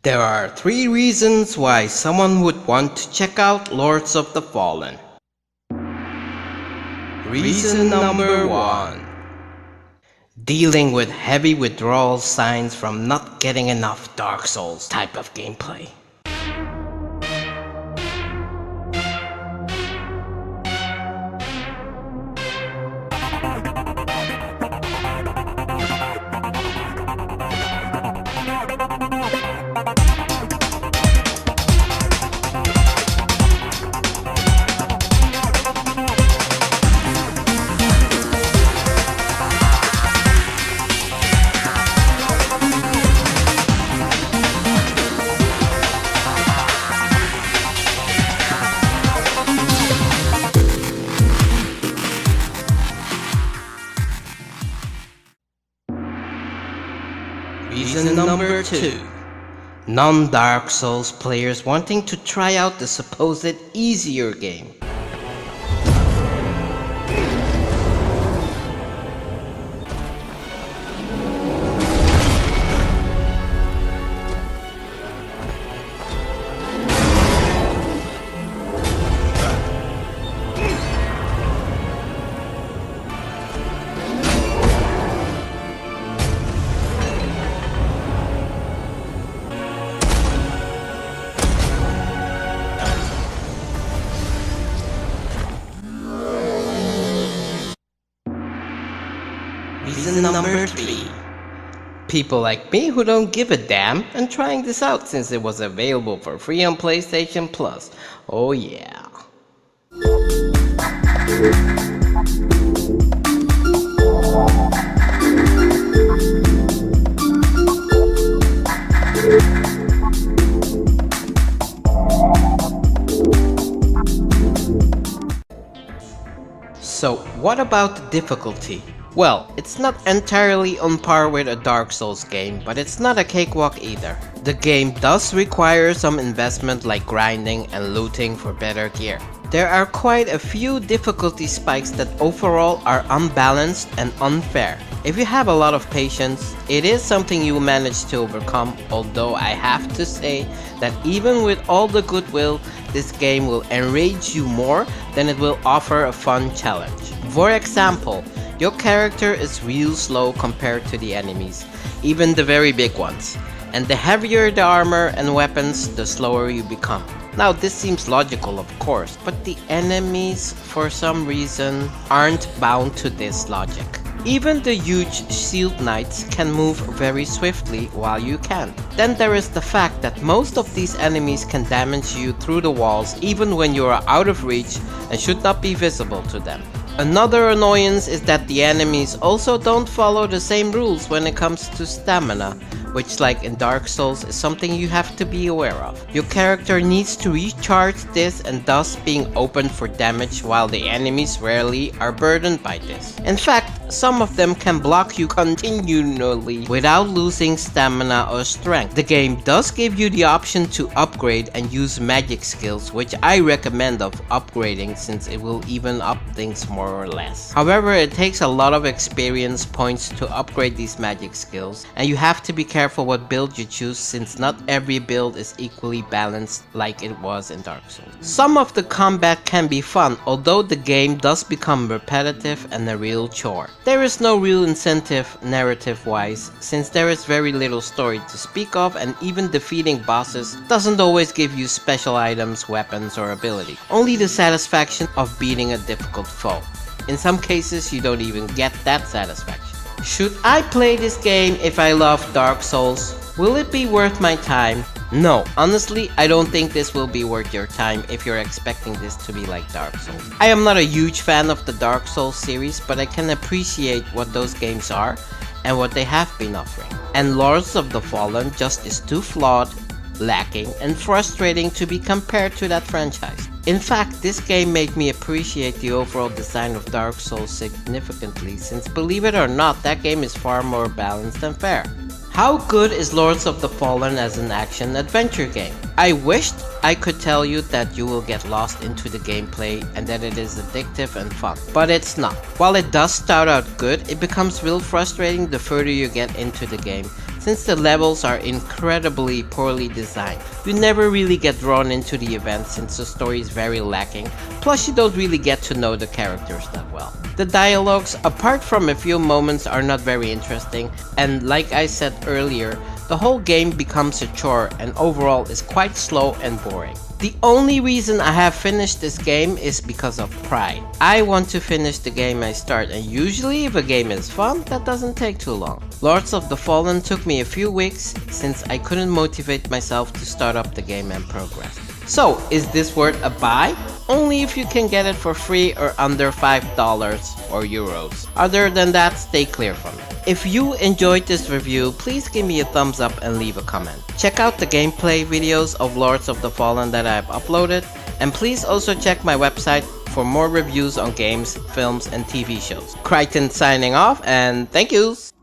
There are 3 reasons why someone would want to check out Lords of the Fallen. Reason number 1. Dealing with heavy withdrawal signs from not getting enough Dark Souls type of gameplay. Reason number 2. Non-Dark Souls players wanting to try out the supposed easier game. Reason number 3. People like me who don't give a damn and trying this out since it was available for free on PlayStation Plus. Oh yeah. So what about the difficulty? Well, it's not entirely on par with a Dark Souls game, but it's not a cakewalk either. The game does require some investment like grinding and looting for better gear. There are quite a few difficulty spikes that overall are unbalanced and unfair. If you have a lot of patience, it is something you manage to overcome, although I have to say that even with all the goodwill, this game will enrage you more than it will offer a fun challenge. For example, your character is real slow compared to the enemies, even the very big ones. And the heavier the armor and weapons, the slower you become. Now this seems logical of course, but the enemies for some reason aren't bound to this logic. Even the huge shield knights can move very swiftly while you can't. Then there is the fact that most of these enemies can damage you through the walls even when you are out of reach and should not be visible to them. Another annoyance is that the enemies also don't follow the same rules when it comes to stamina, which like in Dark Souls is something you have to be aware of. Your character needs to recharge this and thus being open for damage while the enemies rarely are burdened by this. In fact, some of them can block you continually without losing stamina or strength. The game does give you the option to upgrade and use magic skills, which I recommend of upgrading since it will even up things more or less. However, it takes a lot of experience points to upgrade these magic skills, and you have to be careful what build you choose since not every build is equally balanced like it was in Dark Souls. Some of the combat can be fun, although the game does become repetitive and a real chore. There is no real incentive narrative-wise, since there is very little story to speak of, and even defeating bosses doesn't always give you special items, weapons, or ability. Only the satisfaction of beating a difficult foe. In some cases, you don't even get that satisfaction. Should I play this game if I love Dark Souls? Will it be worth my time? No, honestly, I don't think this will be worth your time if you're expecting this to be like Dark Souls. I am not a huge fan of the Dark Souls series, but I can appreciate what those games are and what they have been offering. And Lords of the Fallen just is too flawed, lacking, and frustrating to be compared to that franchise. In fact, this game made me appreciate the overall design of Dark Souls significantly, since believe it or not, that game is far more balanced and fair. How good is Lords of the Fallen as an action-adventure game? I wished I could tell you that you will get lost into the gameplay and that it is addictive and fun, but it's not. While it does start out good, it becomes real frustrating the further you get into the game, since the levels are incredibly poorly designed. You never really get drawn into the event since the story is very lacking, plus you don't really get to know the characters that well. The dialogues, apart from a few moments, are not very interesting, and like I said earlier, the whole game becomes a chore and overall is quite slow and boring. The only reason I have finished this game is because of pride. I want to finish the game I start, and usually if a game is fun, that doesn't take too long. Lords of the Fallen took me a few weeks since I couldn't motivate myself to start up the game and progress. So, is this worth a buy? Only if you can get it for free or under $5 or euros. Other than that, stay clear from it. If you enjoyed this review, please give me a thumbs up and leave a comment. Check out the gameplay videos of Lords of the Fallen that I have uploaded, and please also check my website for more reviews on games, films, and TV shows. Chrichton signing off, and thank yous!